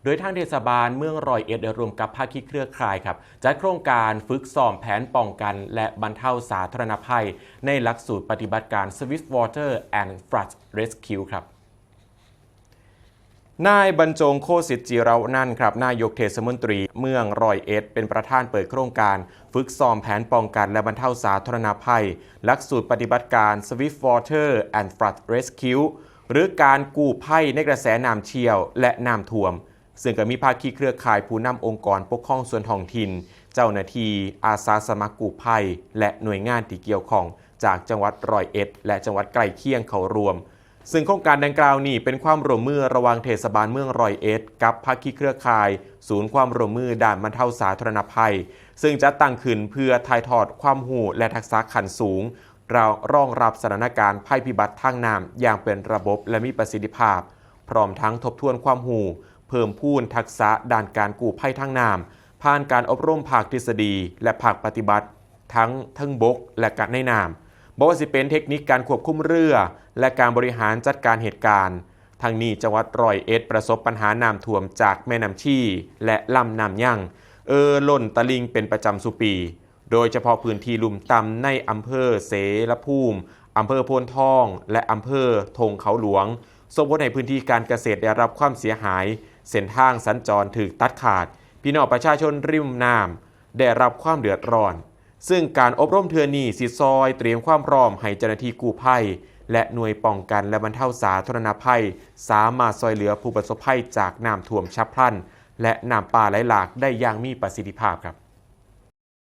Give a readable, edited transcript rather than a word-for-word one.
โดยทางเทศบาลเมืองร้อยเอ็ดรวมกับภาคีเครือข่ายครับจัดโครงการฝึกซ้อมแผนป้องกันและบรรเทาสาธารณภัยในหลักสูตรปฏิบัติการ Swift Water and Flood Rescue ครับนายบรรจงโคสิทธิ์จิรวนันท์ครับนายกเทศมนตรีเมืองร้อยเอ็ดเป็นประธานเปิดโครงการฝึกซ้อมแผนป้องกันและบรรเทาสาธารณภัยหลักสูตรปฏิบัติการ Swift Water and Flood Rescue หรือการกู้ภัยในกระแสน้ำเชี่ยวและน้ำท่วมซึ่งก็มีภาคีเครือข่ายผู้นำองค์กรปกครองส่วนท้องถิ่นเจ้าหน้าที่อาสาสมัครกู้ภัยและหน่วยงานที่เกี่ยวข้องจากจังหวัดร้อยเอ็ดและจังหวัดใกล้เคียงเข้ารวมซึ่งโครงการดังกล่าวนี้เป็นความร่วมมือระหว่างเทศบาลเมืองร้อยเอ็ดกับภาคีเครือข่ายศูนย์ความร่วมมือด้านบรรเทาสาธารณภัยซึ่งจะตั้งขึ้นเพื่อถ่ายทอดความรู้และทักษะขั้นสูงรองรับสถานการณ์ภัยพิบัติทางน้ำอย่างเป็นระบบและมีประสิทธิภาพพร้อมทั้งทบทวนความรู้เพิ่มพูนทักษะด้านการกู้ภัยทางน้ำผ่านการอบรมภาคทฤษฎีและภาคปฏิบัติทั้งบกและการในน้ำบอกว่าสิเป็นเทคนิคการควบคุมเรือและการบริหารจัดการเหตุการณ์ทางนี้จังหวัดร้อยเอ็ดประสบปัญหาน้ำท่วมจากแม่น้ำชี่และลำน้ำยั่งล้นตลิ่งเป็นประจำสุปีโดยเฉพาะพื้นที่ลุ่มต่ำในอำเภอเสรภูมิอำเภอโพนทองและอำเภอธงเขาหลวงส่งผลให้พื้นที่การเกษตรได้รับความเสียหายเส้นทางสัญจรถูกตัดขาดพี่น้องประชาชนริมน้ำได้รับความเดือดร้อนซึ่งการอบรมเทือนี้สิซอยเตรียมความพร้อมให้เจ้าหน้าที่กู้ภัยและหน่วยป้องกันและบรรเทาสาธารณภัยสามารถช่วยเหลือผู้ประสบภัยจากน้ำท่วมฉับพลันและน้ำป่าไหลหลากได้อย่างมีประสิทธิภาพครับ